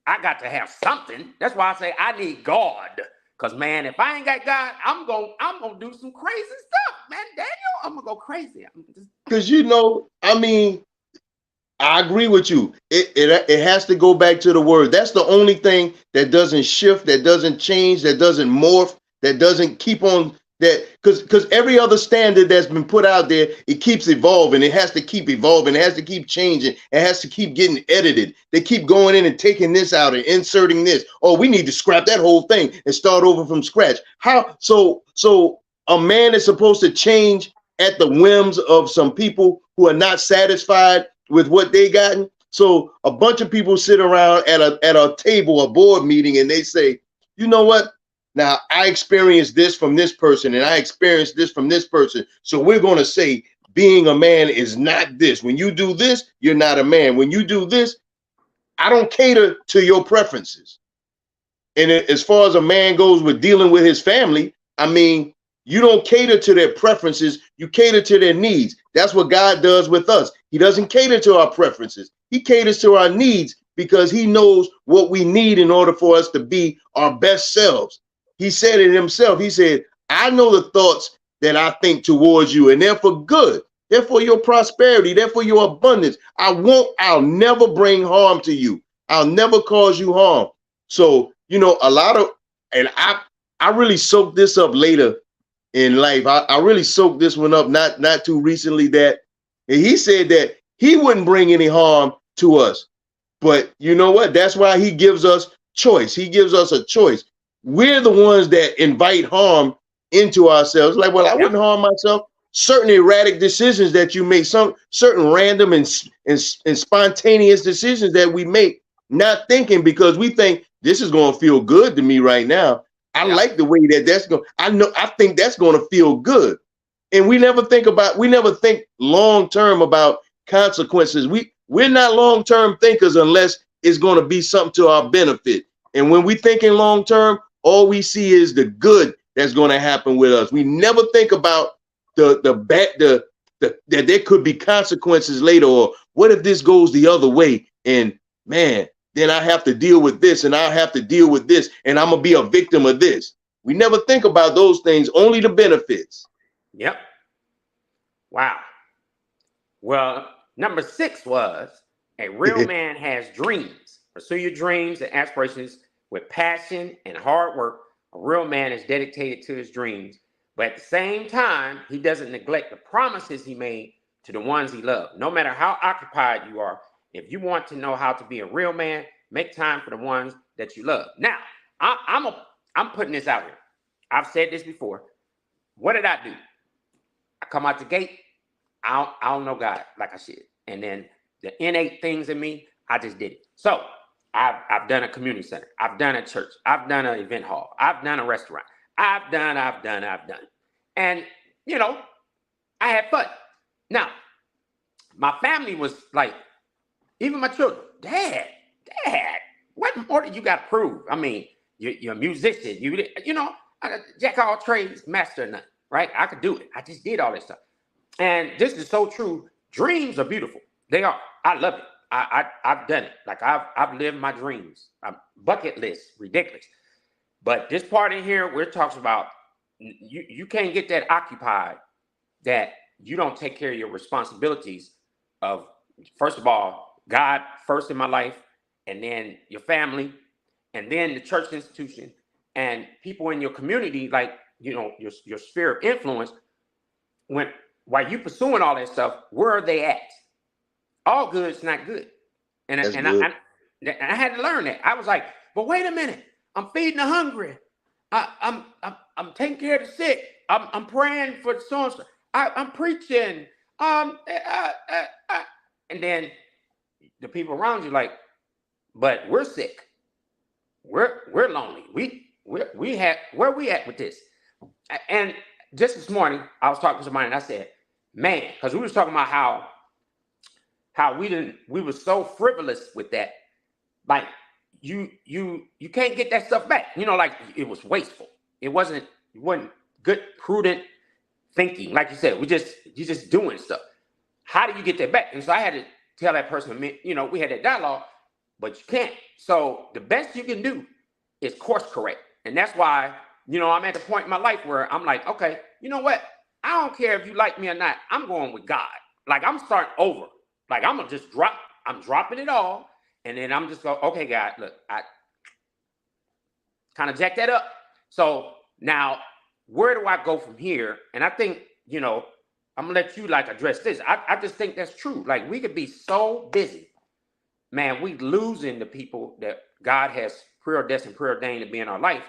I got to have something. That's why I say I need God. Cause man, if I ain't got God, I'm gonna do some crazy stuff, man. Daniel, I'm gonna go crazy. Because I agree with you. It has to go back to the word. That's the only thing that doesn't shift, that doesn't change, that doesn't morph, that doesn't keep on that. Because every other standard that's been put out there, it keeps evolving. It has to keep evolving. It has to keep changing. It has to keep getting edited. They keep going in and taking this out and inserting this. Oh, we need to scrap that whole thing and start over from scratch. How? So a man is supposed to change at the whims of some people who are not satisfied with what they gotten. So a bunch of people sit around at a table, a board meeting, and they say, you know what? Now I experienced this from this person, and I experienced this from this person. So we're going to say being a man is not this. When you do this, you're not a man. When you do this, I don't cater to your preferences. And as far as a man goes with dealing with his family, you don't cater to their preferences. You cater to their needs. That's what God does with us. He doesn't cater to our preferences. He caters to our needs because he knows what we need in order for us to be our best selves. He said it himself. He said, I know the thoughts that I think towards you, and they're for good. They're for your prosperity. They're for your abundance. I'll never bring harm to you. I'll never cause you harm. So, and I really soaked this up later in life. I really soaked this one up not too recently, that he said that he wouldn't bring any harm to us. But you know what? That's why he gives us choice. He gives us a choice. We're the ones that invite harm into ourselves. Like, well, I wouldn't harm myself. certain erratic decisions that you make, some certain random and spontaneous decisions that we make, not thinking, because we think this is going to feel good to me right now. I like the way that's going. I think that's going to feel good, and we never think long term about consequences. We're not long term thinkers unless it's going to be something to our benefit. And when we thinking long term, all we see is the good that's going to happen with us. We never think about that there could be consequences later, or what if this goes the other way, and man, then I have to deal with this, and I have to deal with this, and I'm gonna be a victim of this. We never think about those things, only the benefits. Yep. Wow. Well, number 6 was a real man has dreams. Pursue your dreams and aspirations with passion and hard work. A real man is dedicated to his dreams, but at the same time, he doesn't neglect the promises he made to the ones he loved. No matter how occupied you are, if you want to know how to be a real man, make time for the ones that you love. Now, I'm putting this out here. I've said this before. What did I do? I come out the gate. I don't know God like I should. And then the innate things in me, I just did it. So I've done a community center. I've done a church. I've done an event hall. I've done a restaurant. I've done. And, you know, I had fun. Now, my family was like, even my children, Dad, what more do you got to prove? I mean, you're a musician. You know, I got jack all trades, master none, right? I could do it. I just did all this stuff. And this is so true. Dreams are beautiful. They are. I love it. I've done it. Like I've lived my dreams. Bucket list, ridiculous. But this part in here, we're talking about you can't get that occupied that you don't take care of your responsibilities of, first of all, God first in my life, and then your family, and then the church institution, and people in your community, like, you know, your sphere of influence. While you pursuing all that stuff, where are they at? All good is not good. And I had to learn that. I was like, but wait a minute, I'm feeding the hungry. I'm taking care of the sick. I'm praying for so and so. I'm preaching. And then the people around you like, but we're sick. We're lonely. We have, where we at with this? And just this morning, I was talking to somebody and I said, man, because we was talking about how we were so frivolous with that. Like you can't get that stuff back. You know, like it was wasteful. It wasn't good, prudent thinking. Like you said, you're just doing stuff. How do you get that back? And so I had to tell that person, you know, we had that dialogue, but you can't. So the best you can do is course correct. And that's why, you know, I'm at the point in my life where I'm like, okay, you know what? I don't care if you like me or not. I'm going with God. Like I'm starting over. Like I'm gonna just I'm dropping it all. And then I'm just going, okay, God, look, I kind of jacked that up. So now where do I go from here? And I think, you know, I'm gonna let you like address this. I just think that's true. Like we could be so busy, man, we losing the people that God has predestined, preordained to be in our life,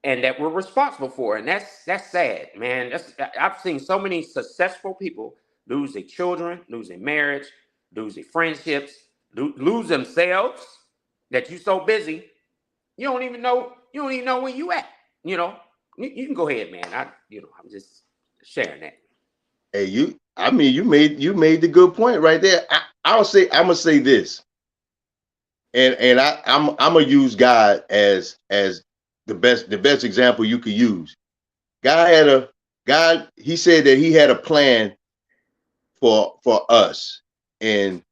and that we're responsible for. And that's sad, man. I've seen so many successful people lose their children, lose their marriage, lose their friendships, lose themselves, that you're so busy, you don't even know where you at. You know, you can go ahead, man. I'm just sharing that. Hey, you made the good point right there. I'm gonna say this, and I'm gonna use God as the best example you could use. God, he said that he had a plan for us, and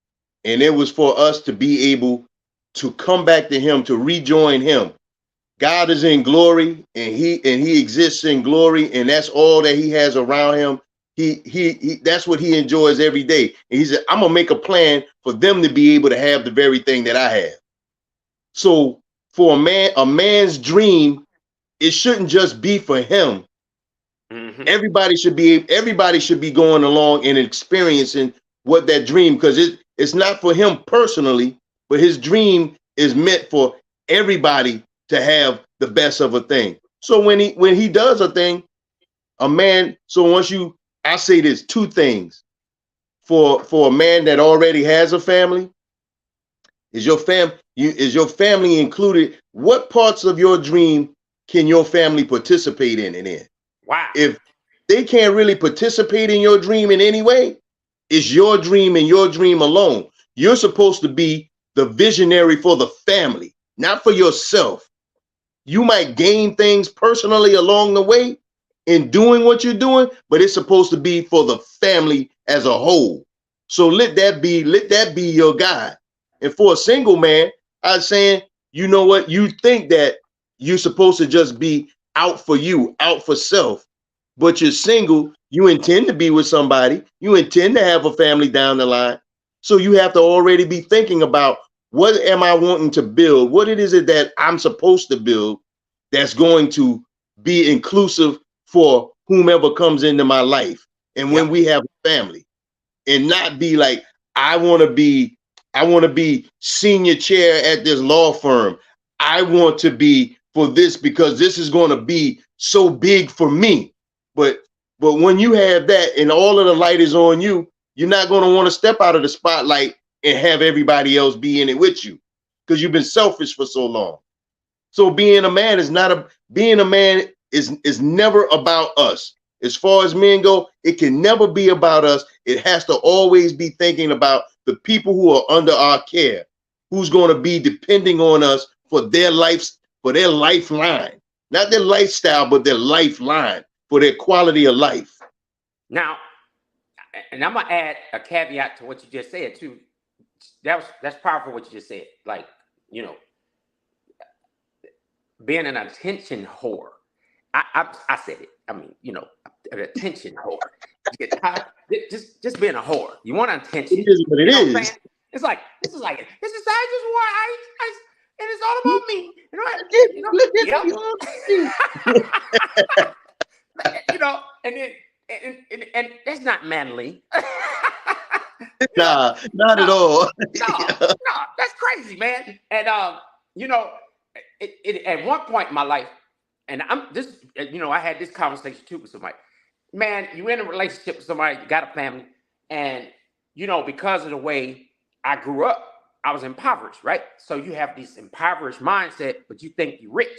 it was for us to be able to come back to him, to rejoin him. God is in glory, and he exists in glory, and that's all that he has around him. He that's what he enjoys every day. And he said, I'm gonna make a plan for them to be able to have the very thing that I have. So for a man's dream, it shouldn't just be for him. Mm-hmm. Everybody should be going along and experiencing what that dream, because it's not for him personally, but his dream is meant for everybody to have the best of a thing. So when he does a thing, a man, so once you I say there's two things for a man that already has a family. Is your family included? What parts of your dream can your family participate in it in? Wow. If they can't really participate in your dream in any way, it's your dream and your dream alone. You're supposed to be the visionary for the family, not for yourself. You might gain things personally along the way in doing what you're doing, but it's supposed to be for the family as a whole. So let that be your guide. And for a single man, I'm saying, you know what? You think that you're supposed to just be out for you, out for self, but you're single. You intend to be with somebody. You intend to have a family down the line. So you have to already be thinking about, what am I wanting to build? What it is it that I'm supposed to build that's going to be inclusive for whomever comes into my life. And when we have a family, and not be like, I want to be senior chair at this law firm. I want to be for this because this is going to be so big for me. But when you have that and all of the light is on you, you're not going to want to step out of the spotlight and have everybody else be in it with you, because you've been selfish for so long. So being a man is never about us. As far as men go, it can never be about us. It has to always be thinking about the people who are under our care, who's going to be depending on us for their lifeline, not their lifestyle, but their lifeline, for their quality of life. Now, and I'm gonna add a caveat to what you just said too. That's powerful what you just said. Like, you know, being an attention whore. I said it. I mean, you know, an attention whore. Just being a whore. You want attention. It is what it is. What it's like, this is I just want ice, and it's all about me. You know, and then and that's not manly. Nah, not at all. No, that's crazy, man. And you know, it at one point in my life, and I had this conversation too with somebody. Man, you in a relationship with somebody, you got a family, and you know, because of the way I grew up, I was impoverished, right? So you have this impoverished mindset, but you think you're rich.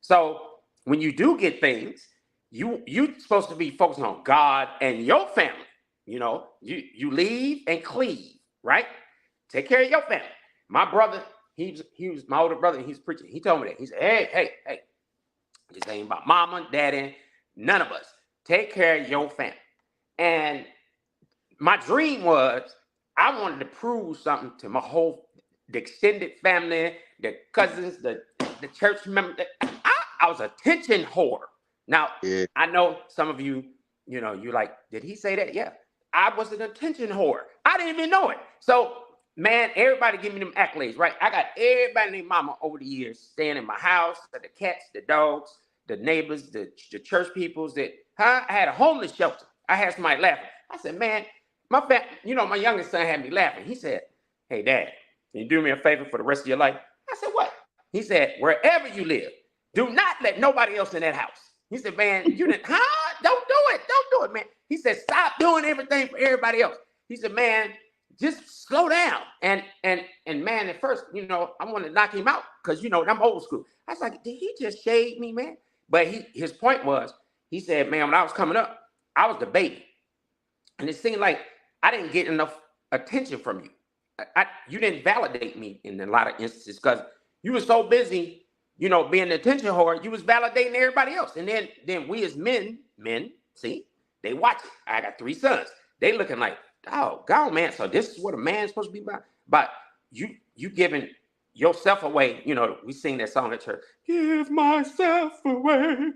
So when you do get things, you're supposed to be focusing on God and your family. You know, you leave and cleave, right? Take care of your family. My brother, he was my older brother, and he's preaching. He told me that. He said, hey, this ain't about mama, daddy, none of us. Take care of your family. And my dream was, I wanted to prove something to the extended family, the cousins, the church members. I was a attention whore. Now, I know some of you, you know, you're like, did he say that? Yeah. I was an attention whore. I didn't even know it. So, man, everybody give me them accolades, right? I got everybody named mama over the years staying in my house, the cats, the dogs, the neighbors, the church peoples. I had a homeless shelter. I had somebody laughing. I said, man, my youngest son had me laughing. He said, hey, Dad, can you do me a favor for the rest of your life? I said, what? He said, wherever you live, do not let nobody else in that house. He said, man, you didn't, don't do it, man. He said, stop doing everything for everybody else. He said, man, just slow down. And man, at first, you know, I wanted to knock him out because, you know, I'm old school. I was like, did he just shade me, man? But his point was, he said, man, when I was coming up, I was the baby. And it seemed like I didn't get enough attention from you. You didn't validate me in a lot of instances because you were so busy, you know, being the attention whore, you was validating everybody else. And then we as men, see, they watch it. I got 3 sons. They looking like, oh, God, man. So this is what a man's supposed to be about. But you giving yourself away. You know, we sing that song at church. Give myself away.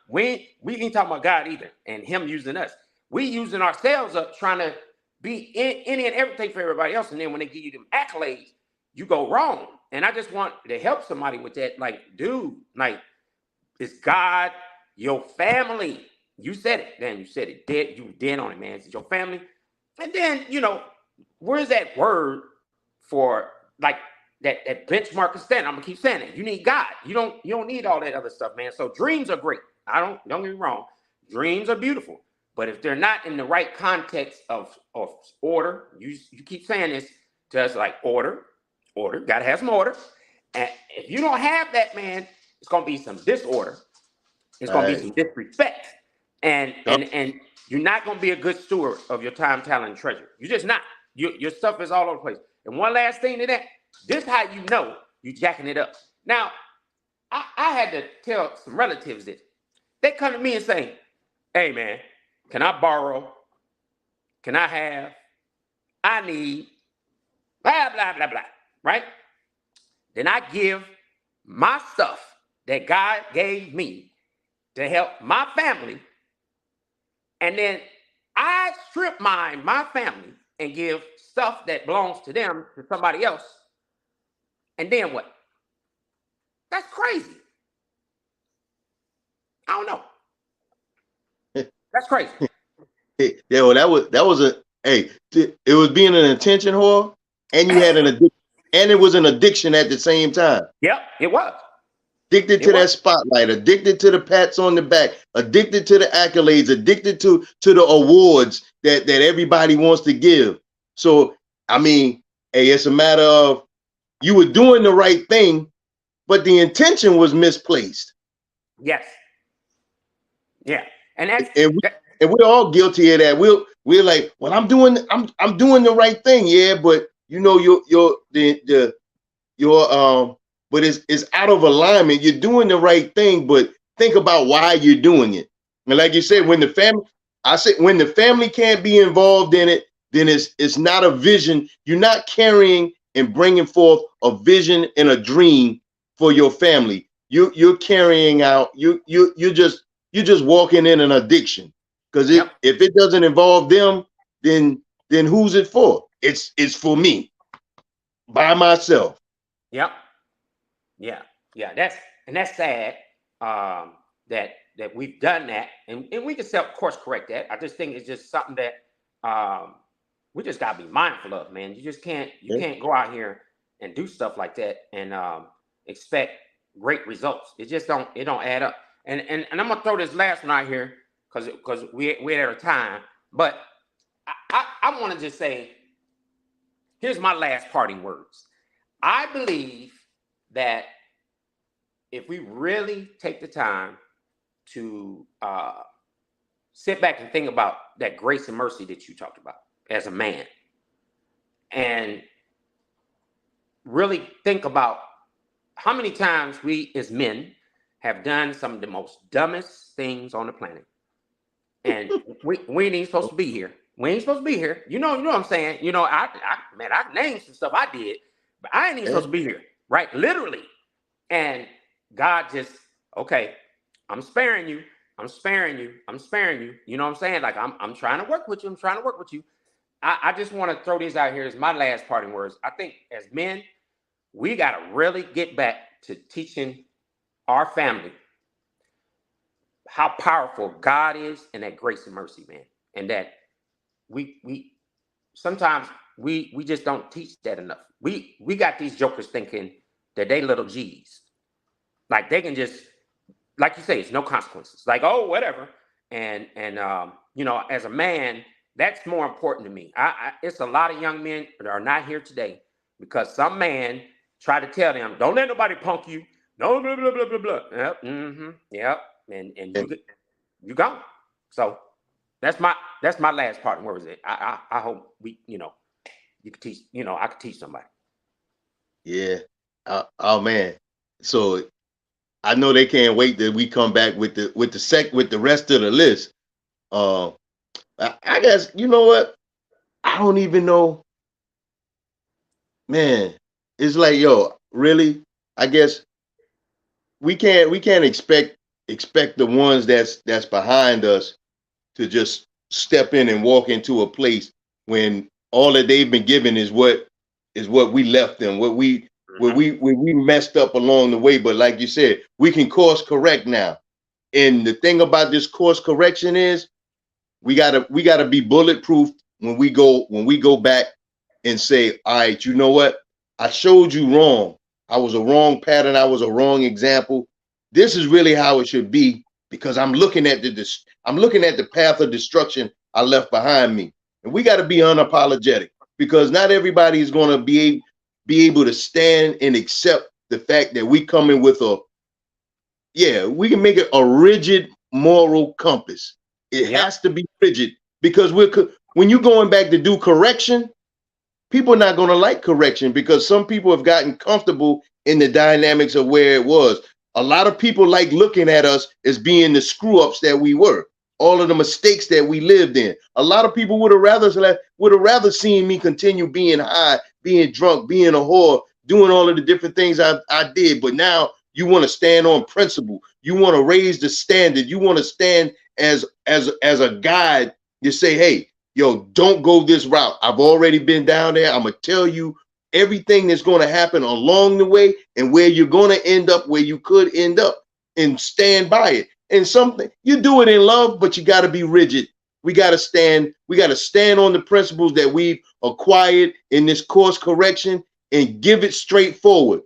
We ain't talking about God either and him using us. We using ourselves up trying to be any and everything for everybody else. And then when they give you them accolades, you go wrong. And I just want to help somebody with that. Like, dude, like, it's God, your family. You said it. Then you said it. Dead. You were dead on it, man. It's your family. And then, you know, where's that word for like that benchmark of standing? I'm gonna keep saying it. You need God. You don't need all that other stuff, man. So dreams are great. Don't get me wrong. Dreams are beautiful. But if they're not in the right context of order, you keep saying this to us like order, gotta have some order. And if you don't have that, man, it's gonna be some disorder. It's All gonna be right. some disrespect. And you're not gonna be a good steward of your time, talent, and treasure. You're just not. Your stuff is all over the place. And one last thing to that, this how you know you jacking it up. Now, I had to tell some relatives this. They come to me and say, hey man, can I borrow? Can I have? I need, blah, blah, blah, blah, right? Then I give my stuff that God gave me to help my family. And then I strip my family and give stuff that belongs to them to somebody else. And then what? That's crazy. I don't know. That's crazy. Yeah, well, that was a hey. It was being an attention whore, and you had an addiction, and it was an addiction at the same time. Yep, it was. Addicted to that spotlight, addicted to the pats on the back, addicted to the accolades, addicted to the awards that everybody wants to give. So, I mean, hey, it's a matter of you were doing the right thing, but the intention was misplaced. Yes. Yeah. And we're all guilty of that. We're like, well, I'm doing the right thing, yeah, but you know but it's out of alignment. You're doing the right thing, but think about why you're doing it. And like you said, when the family can't be involved in it, then it's not a vision. You're not carrying and bringing forth a vision and a dream for your family. You're carrying out. You're just walking in an addiction. Because if it doesn't involve them, then who's it for? It's for me by myself. Yep. Yeah. That's sad. That we've done that, and we can of course correct that. I just think it's just something that we just gotta be mindful of, man. You can't go out here and do stuff like that and expect great results. It don't add up. And I'm gonna throw this last one out here because we're at a time, but I want to just say, here's my last parting words. I believe that if we really take the time to sit back and think about that grace and mercy that you talked about as a man, and really think about how many times we as men have done some of the most dumbest things on the planet. And we ain't even supposed to be here. We ain't supposed to be here. You know what I'm saying? You know, I named some stuff I did, but I ain't even supposed to be here, right? Literally. And God just, okay, I'm sparing you. I'm sparing you. I'm sparing you. You know what I'm saying? Like I'm trying to work with you. I'm trying to work with you. I just want to throw this out here as my last parting words. I think as men, we got to really get back to teaching our family how powerful God is and that grace and mercy, man. And that we sometimes we just don't teach that enough. We got these jokers thinking that they little G's. Like they can just, like you say, it's no consequences. Like, oh, whatever. And you know, as a man, that's more important to me. It's a lot of young men that are not here today because some man tried to tell them, don't let nobody punk you. No, blah, blah, blah, blah, blah. Yep. Mm-hmm. Yep. And you gone. So that's my last part. Where was it? I hope we, you know, you could teach, you know, I could teach somebody. Yeah. Oh man. So I know they can't wait that we come back with the rest of the list. I guess, you know what? I don't even know. Man, it's like, yo, really? I guess we can't expect the ones that's behind us to just step in and walk into a place when all that they've been given is what we left them, what we messed up along the way. But like you said, we can course correct now. And the thing about this course correction is we gotta be bulletproof when we go back and say, all right, you know what? I showed you wrong. I was a wrong pattern. I was a wrong example. This is really how it should be because I'm looking at the path of destruction I left behind me. And we got to be unapologetic, because not everybody is going to be able to stand and accept the fact that we come in with we can make it a rigid moral compass. It has to be rigid, because when you're going back to do correction, people are not going to like correction, because some people have gotten comfortable in the dynamics of where it was. A lot of people like looking at us as being the screw ups that we were, all of the mistakes that we lived in. A lot of people would have rather seen me continue being high, being drunk, being a whore, doing all of the different things I did. But now you want to stand on principle. You want to raise the standard. You want to stand as a guide. You say, hey, yo, don't go this route. I've already been down there. I'm going to tell you everything that's going to happen along the way and where you're going to end up, where you could end up, and stand by it. And something, you do it in love, but you got to be rigid. We got to stand on the principles that we've acquired in this course correction and give it straightforward.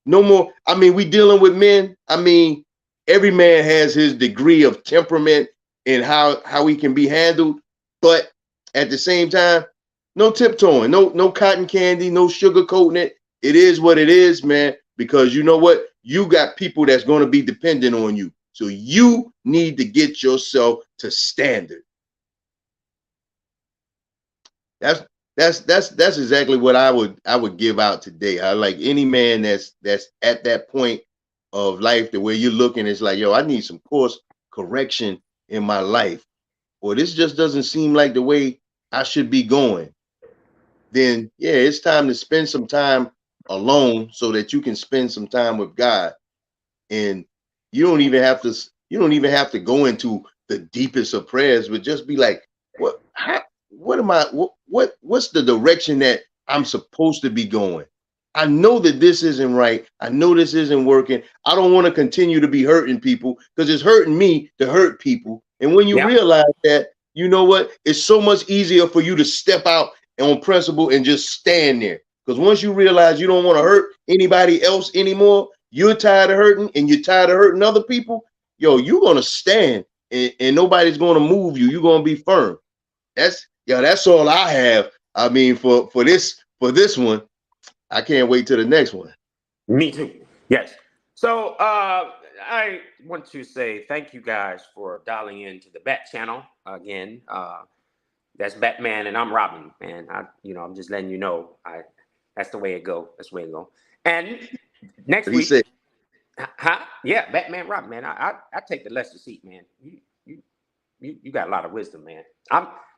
No more. I mean, we dealing with men. I mean, every man has his degree of temperament and how he can be handled. But at the same time, no tiptoeing, no cotton candy, no sugarcoating it. It is what it is, man, because you know what? You got people that's going to be dependent on you. So you need to get yourself to standard. That's exactly what I would give out today. I like any man that's at that point of life that where you're looking, it's like, yo, I need some course correction in my life, or this just doesn't seem like the way I should be going. Then yeah, it's time to spend some time alone so that you can spend some time with God. And you don't even have to go into the deepest of prayers, but just be like, what's the direction that I'm supposed to be going? I know that this isn't right. I know this isn't working. I don't want to continue to be hurting people, because it's hurting me to hurt people. And when you realize that, you know what? It's so much easier for you to step out on principle and just stand there. Because once you realize you don't want to hurt anybody else anymore, you're tired of hurting and you're tired of hurting other people, yo, you're going to stand and nobody's going to move you. You're going to be firm. That's all I have. I mean, for this one, I can't wait till the next one. Me too. Yes. So I want to say thank you guys for dialing into the Bat channel again. That's Batman and I'm Robin, man. I'm just letting you know. That's the way it go. That's the way it go. And next week, yeah, Batman Robin, man. I take the lesser seat, man. You got a lot of wisdom, man.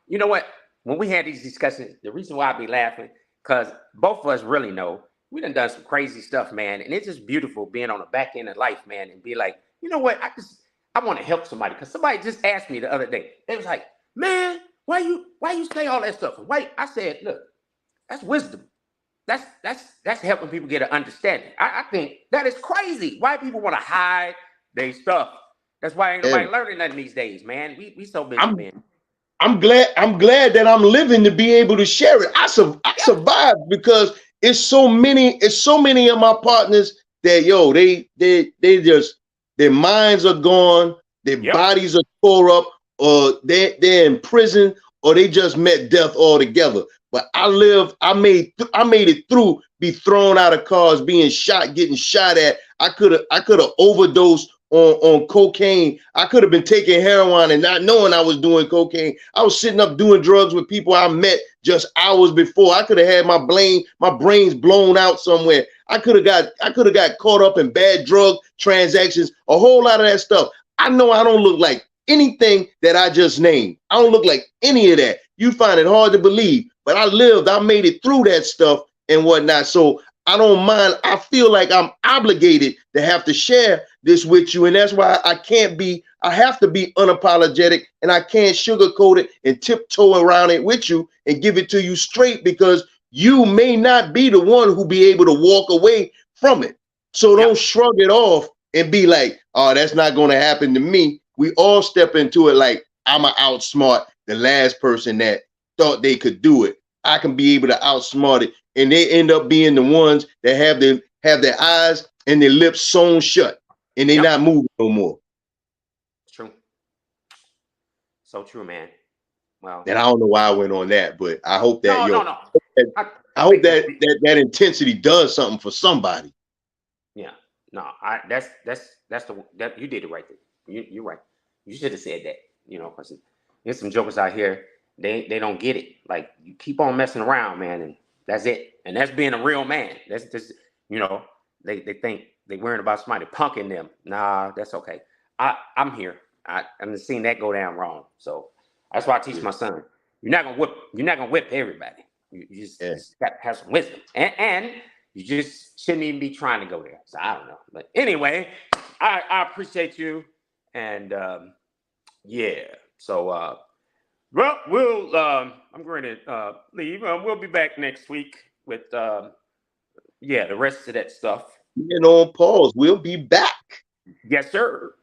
You know what? When we had these discussions, the reason why I be laughing, because both of us really know we done some crazy stuff, man. And it's just beautiful being on the back end of life, man, and be like, you know what? I want to help somebody. Because somebody just asked me the other day. They was like, man, why you say all that stuff? Why? I said, look, that's wisdom. That's helping people get an understanding. I think that is crazy. Why people want to hide their stuff? That's why ain't nobody learning nothing these days, man. We so busy, man. I'm glad that I'm living to be able to share it. I survived because it's so many of my partners that they just, their minds are gone, their bodies are tore up, or they're in prison, or they just met death altogether. But I made it through, be thrown out of cars, being shot, getting shot at. I could have overdosed on cocaine. I could have been taking heroin and not knowing I was doing cocaine. I was sitting up doing drugs with people I met just hours before. I could have had my brains blown out somewhere. I could have got caught up in bad drug transactions, a whole lot of that stuff. I know I don't look like anything that I just named. I don't look like any of that. You find it hard to believe, but I made it through that stuff and whatnot. So I don't mind. I feel like I'm obligated to have to share this with you. And that's why I have to be unapologetic, and I can't sugarcoat it and tiptoe around it with you and give it to you straight, because you may not be the one who be able to walk away from it. So don't shrug it off and be like, oh, that's not going to happen to me. We all step into it like, I'm going to outsmart the last person that thought they could do it. I can be able to outsmart it. And they end up being the ones that have their eyes and their lips sewn shut, and they're not moving no more. It's true. So true, man. Well, And I don't know why I went on that, but I hope that no. I hope that intensity does something for somebody. Yeah, no, that's that you did the right thing. You're right. You should have said that. You know, because there's some jokers out here. They don't get it. Like you keep on messing around, man, and that's it. And that's being a real man. That's just they think they worrying about somebody punking them. Nah, that's okay. I'm here. I'm seeing that go down wrong. So that's why I teach my son. You're not gonna whip everybody. You just got to have some wisdom. And you just shouldn't even be trying to go there. So I don't know. But anyway, I appreciate you. And yeah. So well, I'm going to leave. We'll be back next week with the rest of that stuff. And on pause, we'll be back. Yes, sir.